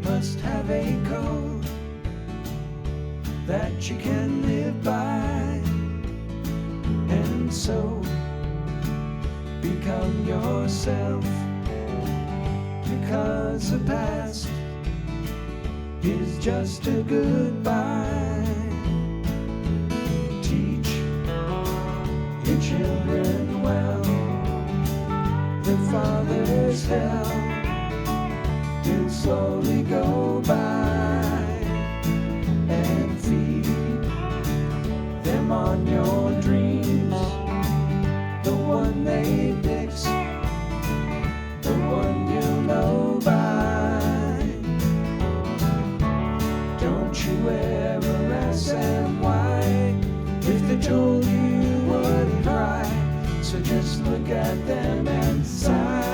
Must have a code that you can live by, and so become yourself, because the past is just a goodbye. Teach your children well, the Father's hell will slowly go by, and feed them on your dreams, the one they fix, the one you know by. Don't you ever ask them why, if they told you you would cry, so just look at them and sigh.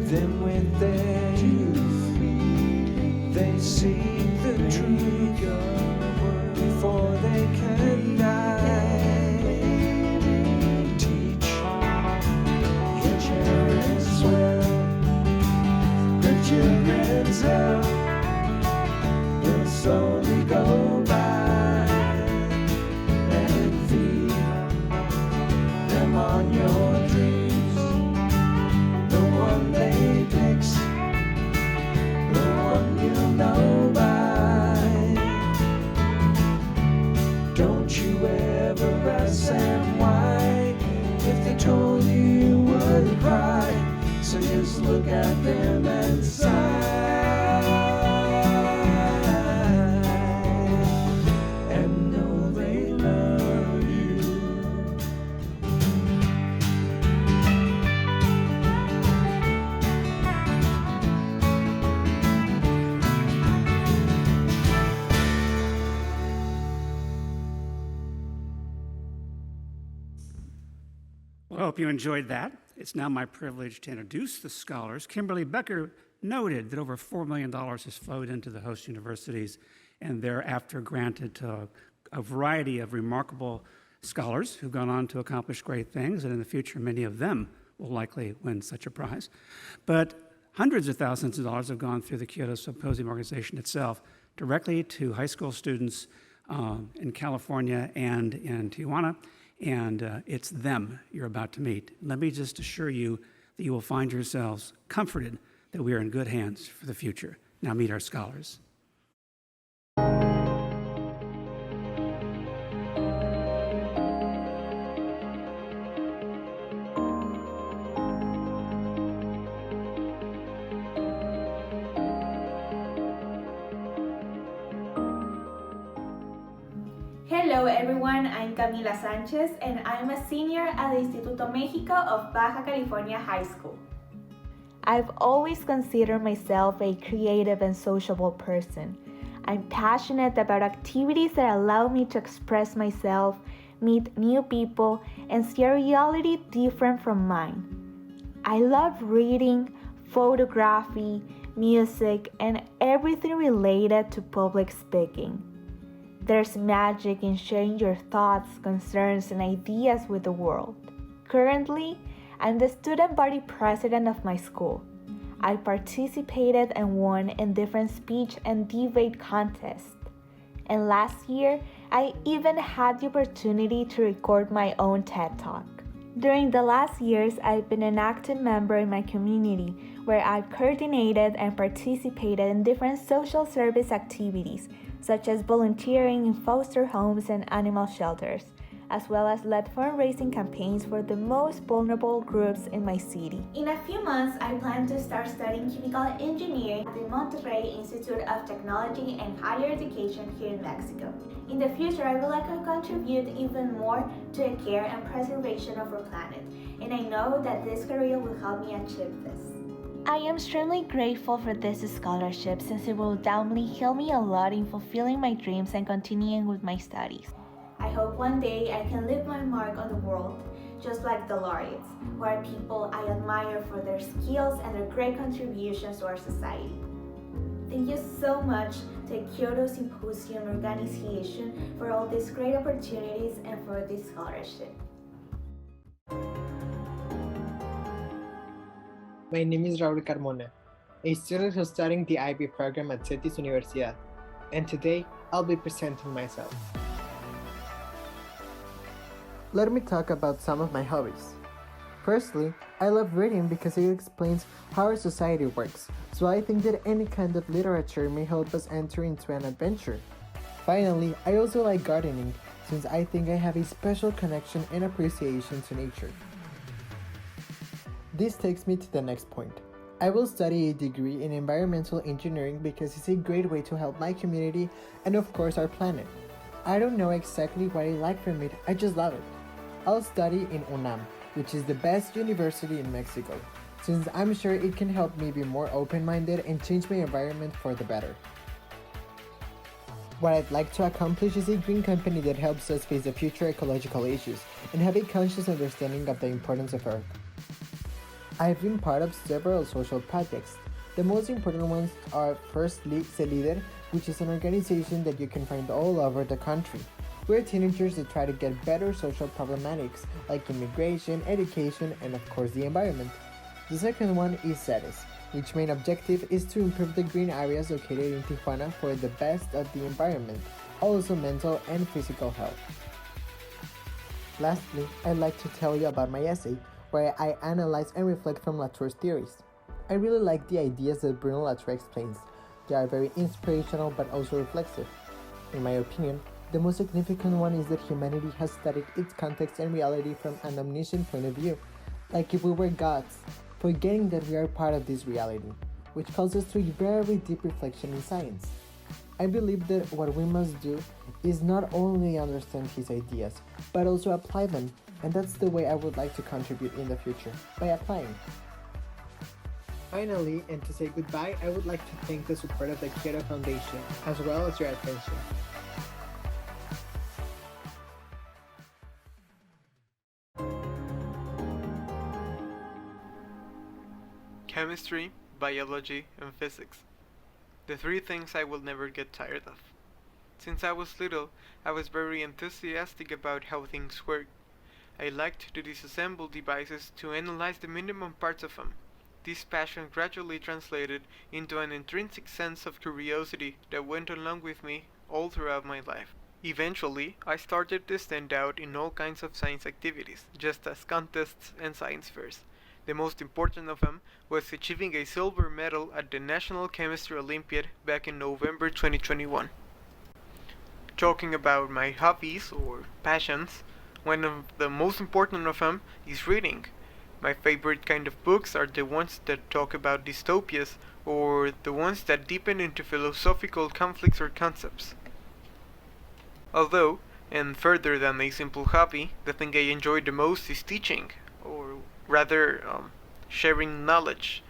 Them with their youth, they see the truth before they can die. Teach your children well, the children's hell will slowly go by, and feed them on your dreams, the one they fix, the one you know by. Don't you ever ask them why, if they told you you would cry, so just look at them and sigh. Well, I hope you enjoyed that. It's now my privilege to introduce the scholars. Kimberly Becker noted that over $4 million has flowed into the host universities and thereafter granted to a variety of remarkable scholars who've gone on to accomplish great things, and in the future, many of them will likely win such a prize. But hundreds of thousands of dollars have gone through the Kyoto Symposium organization itself, directly to high school students in California and in Tijuana, and it's them you're about to meet. Let me just assure you that you will find yourselves comforted that we are in good hands for the future. Now meet our scholars. Hello everyone, I'm Camila Sanchez and I'm a senior at the Instituto Mexico of Baja California High School. I've always considered myself a creative and sociable person. I'm passionate about activities that allow me to express myself, meet new people, and see a reality different from mine. I love reading, photography, music, and everything related to public speaking. There's magic in sharing your thoughts, concerns, and ideas with the world. Currently, I'm the student body president of my school. I participated and won in different speech and debate contests. And last year, I even had the opportunity to record my own TED Talk. During the last years, I've been an active member in my community where I've coordinated and participated in different social service activities, such as volunteering in foster homes and animal shelters, as well as led fundraising campaigns for the most vulnerable groups in my city. In a few months, I plan to start studying chemical engineering at the Monterrey Institute of Technology and Higher Education here in Mexico. In the future, I would like to contribute even more to the care and preservation of our planet, and I know that this career will help me achieve this. I am extremely grateful for this scholarship since it will undoubtedly help me a lot in fulfilling my dreams and continuing with my studies. I hope one day I can leave my mark on the world, just like the Laureates, who are people I admire for their skills and their great contributions to our society. Thank you so much to the Kyoto Symposium organization for all these great opportunities and for this scholarship. My name is Raúl Carmona, a student who's studying the IB program at Cetis Universidad, and today I'll be presenting myself. Let me talk about some of my hobbies. Firstly, I love reading because it explains how our society works, so I think that any kind of literature may help us enter into an adventure. Finally, I also like gardening, since I think I have a special connection and appreciation to nature. This takes me to the next point. I will study a degree in environmental engineering because it's a great way to help my community and of course our planet. I don't know exactly what I like from it, I just love it. I'll study in UNAM, which is the best university in Mexico, since I'm sure it can help me be more open-minded and change my environment for the better. What I'd like to accomplish is a green company that helps us face the future ecological issues and have a conscious understanding of the importance of Earth. I've been part of several social projects. The most important ones are firstly CELIDER, which is an organization that you can find all over the country. We're teenagers that try to get better social problematics like immigration, education, and of course the environment. The second one is CERES, which main objective is to improve the green areas located in Tijuana for the best of the environment, also mental and physical health. Lastly, I'd like to tell you about my essay, where I analyze and reflect from Latour's theories. I really like the ideas that Bruno Latour explains. They are very inspirational but also reflexive. In my opinion, the most significant one is that humanity has studied its context and reality from an omniscient point of view, like if we were gods, forgetting that we are part of this reality, which calls us to a very deep reflection in science. I believe that what we must do is not only understand his ideas, but also apply them, and that's the way I would like to contribute in the future, by applying. Finally, and to say goodbye, I would like to thank the support of the Kyoto Foundation, as well as your attention. chemistry, biology, and physics. The three things I will never get tired of. Since I was little, I was very enthusiastic about how things work. I liked to disassemble devices to analyze the minimum parts of them. This passion gradually translated into an intrinsic sense of curiosity that went along with me all throughout my life. Eventually, I started to stand out in all kinds of science activities, just as contests and science fairs. The most important of them was achieving a silver medal at the National Chemistry Olympiad back in November 2021. Talking about my hobbies or passions, one of the most important of them is reading. My favorite kind of books are the ones that talk about dystopias or the ones that deepen into philosophical conflicts or concepts. Although, and further than a simple hobby, the thing I enjoy the most is teaching, or rather, sharing knowledge.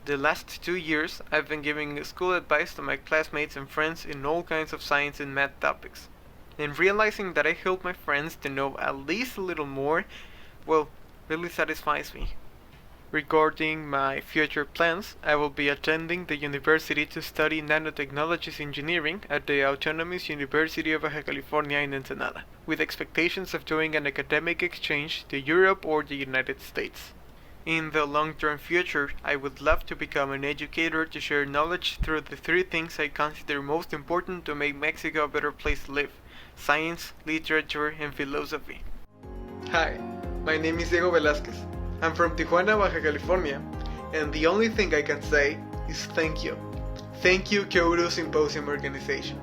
The last 2 years, I've been giving school advice to my classmates and friends in all kinds of science and math topics. And realizing that I help my friends to know at least a little more, well, really satisfies me. Regarding my future plans, I will be attending the university to study nanotechnologies engineering at the Autonomous University of Baja California in Ensenada, with expectations of doing an academic exchange to Europe or the United States. In the long-term future, I would love to become an educator to share knowledge through the three things I consider most important to make Mexico a better place to live: science, literature, and philosophy. Hi, my name is Deigo Velázquez. I'm from Tijuana, Baja California, and the only thing I can say is thank you. Thank you, Kyoto Symposium organization.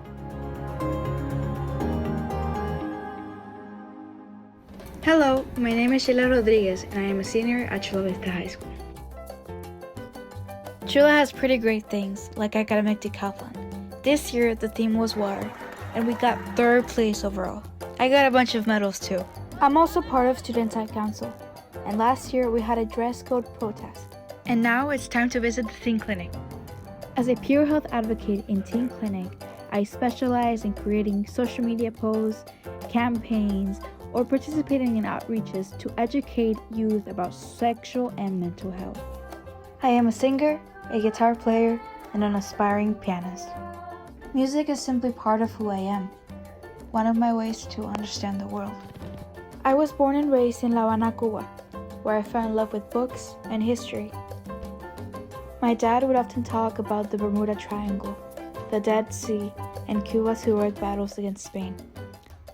Hello, my name is Sheila Rodriguez, and I am a senior at Chula Vista High School. Chula has pretty great things, like academic decathlon. This year, the theme was water, and we got 3rd place overall. I got a bunch of medals too. I'm also part of Student Side Council, and last year we had a dress code protest. And now it's time to visit the teen clinic. As a peer health advocate in teen clinic, I specialize in creating social media posts, campaigns, or participating in outreaches to educate youth about sexual and mental health. I am a singer, a guitar player, and an aspiring pianist. Music is simply part of who I am, one of my ways to understand the world. I was born and raised in La Habana, Cuba, where I fell in love with books and history. My dad would often talk about the Bermuda Triangle, the Dead Sea, and Cuba's heroic battles against Spain.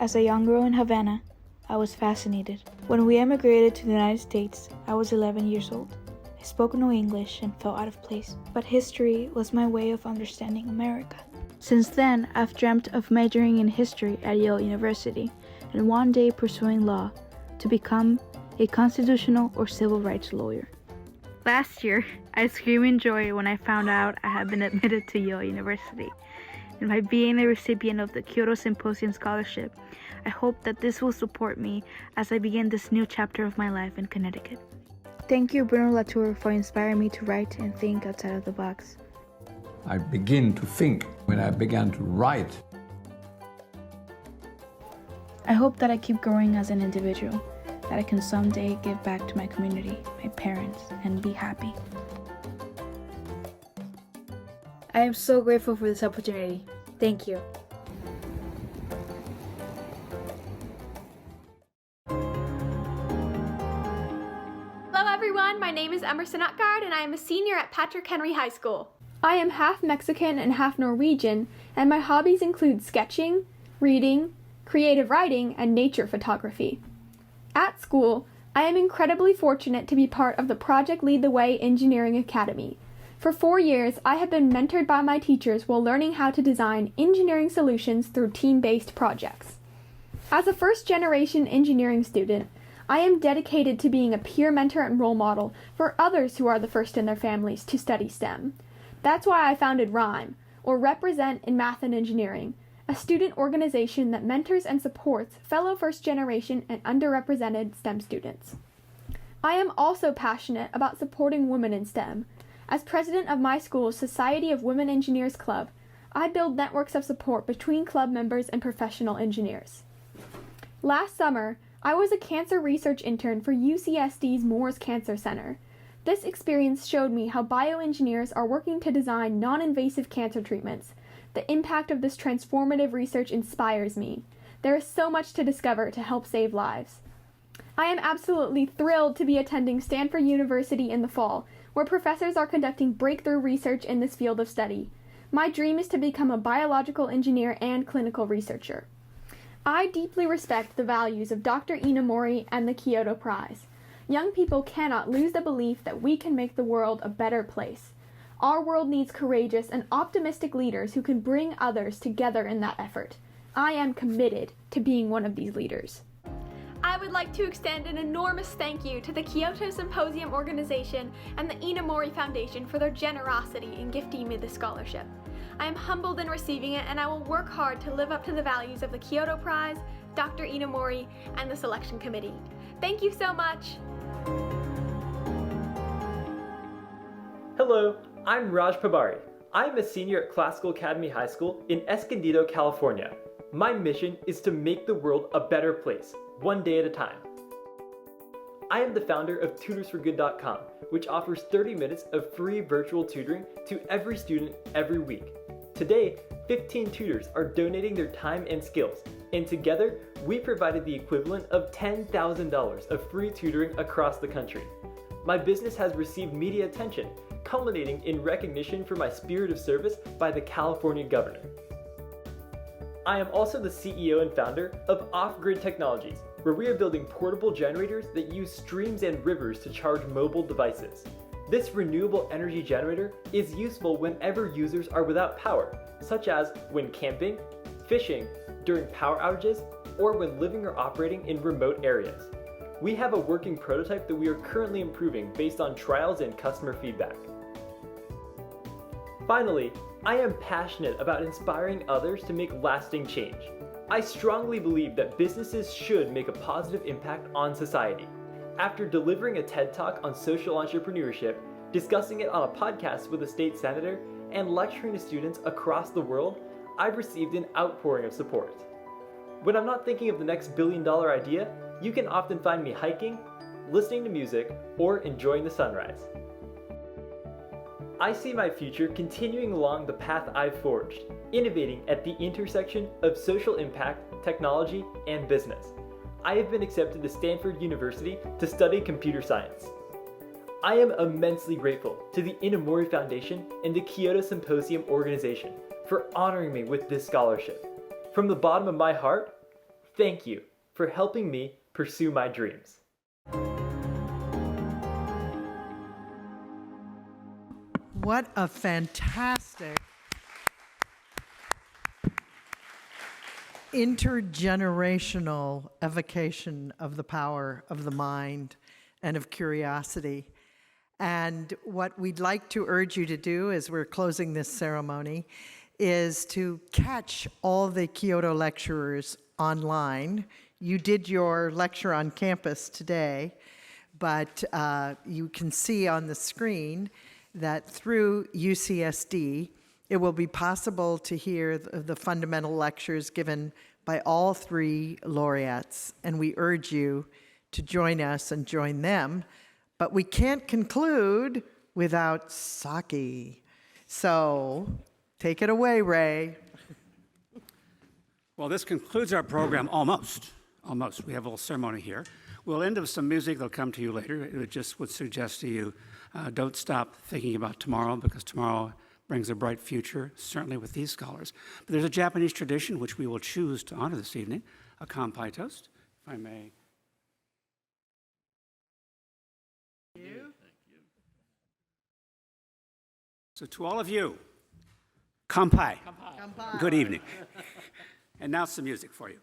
As a young girl in Havana, I was fascinated. When we emigrated to the United States, I was 11 years old. I spoke no English and felt out of place, but history was my way of understanding America. Since then, I've dreamt of majoring in history at Yale University and one day pursuing law to become a constitutional or civil rights lawyer. Last year, I screamed in joy when I found out I had been admitted to Yale University. And by being the recipient of the Kyoto Symposium Scholarship, I hope that this will support me as I begin this new chapter of my life in Connecticut. Thank you, Bruno Latour, for inspiring me to write and think outside of the box. I begin to think when I began to write. I hope that I keep growing as an individual, that I can someday give back to my community, my parents, and be happy. I am so grateful for this opportunity. Thank you. Hello everyone, my name is Emerson Utgard and I am a senior at Patrick Henry High School. I am half Mexican and half Norwegian, and my hobbies include sketching, reading, creative writing, and nature photography. At school, I am incredibly fortunate to be part of the Project Lead the Way Engineering Academy. For 4 years, I have been mentored by my teachers while learning how to design engineering solutions through team-based projects. As a first-generation engineering student, I am dedicated to being a peer mentor and role model for others who are the first in their families to study STEM. That's why I founded RIME, or Represent in Math and Engineering, a student organization that mentors and supports fellow first-generation and underrepresented STEM students. I am also passionate about supporting women in STEM. As president of my school's Society of Women Engineers Club, I build networks of support between club members and professional engineers. Last summer, I was a cancer research intern for UCSD's Moores Cancer Center. This experience showed me how bioengineers are working to design non-invasive cancer treatments. The impact of this transformative research inspires me. There is so much to discover to help save lives. I am absolutely thrilled to be attending Stanford University in the fall, where professors are conducting breakthrough research in this field of study. My dream is to become a biological engineer and clinical researcher. I deeply respect the values of Dr. Inamori and the Kyoto Prize. Young people cannot lose the belief that we can make the world a better place. Our world needs courageous and optimistic leaders who can bring others together in that effort. I am committed to being one of these leaders. I would like to extend an enormous thank you to the Kyoto Symposium organization and the Inamori Foundation for their generosity in gifting me this scholarship. I am humbled in receiving it, and I will work hard to live up to the values of the Kyoto Prize, Dr. Inamori, and the selection committee. Thank you so much. Hello, I'm Raj Pabari. I'm a senior at Classical Academy High School in Escondido, California. My mission is to make the world a better place, one day at a time. I am the founder of tutorsforgood.com, which offers 30 minutes of free virtual tutoring to every student every week. Today, 15 tutors are donating their time and skills, and together, we provided the equivalent of $10,000 of free tutoring across the country. My business has received media attention, culminating in recognition for my spirit of service by the California governor. I am also the CEO and founder of Off-Grid Technologies, where we are building portable generators that use streams and rivers to charge mobile devices. This renewable energy generator is useful whenever users are without power, such as when camping, fishing, during power outages, or when living or operating in remote areas. We have a working prototype that we are currently improving based on trials and customer feedback. Finally, I am passionate about inspiring others to make lasting change. I strongly believe that businesses should make a positive impact on society. After delivering a TED Talk on social entrepreneurship, discussing it on a podcast with a state senator, and lecturing to students across the world, I've received an outpouring of support. When I'm not thinking of the next billion-dollar idea, you can often find me hiking, listening to music, or enjoying the sunrise. I see my future continuing along the path I've forged, innovating at the intersection of social impact, technology, and business. I have been accepted to Stanford University to study computer science. I am immensely grateful to the Inamori Foundation and the Kyoto Symposium organization for honoring me with this scholarship. From the bottom of my heart, thank you for helping me pursue my dreams. What a fantastic intergenerational evocation of the power of the mind and of curiosity. And what we'd like to urge you to do as we're closing this ceremony is to catch all the Kyoto lecturers online. You did your lecture on campus today, but you can see on the screen that through UCSD, it will be possible to hear the fundamental lectures given by all three laureates, and we urge you to join us and join them. But we can't conclude without sake. So take it away, Ray. Well, this concludes our program almost. We have a little ceremony here. We'll end with some music that'll come to you later. It just would suggest to you, don't stop thinking about tomorrow, because tomorrow brings a bright future, certainly with these scholars. But there's a Japanese tradition which we will choose to honor this evening, a kanpai toast, if I may. Thank you. So to all of you, kanpai. Good evening. And now some music for you.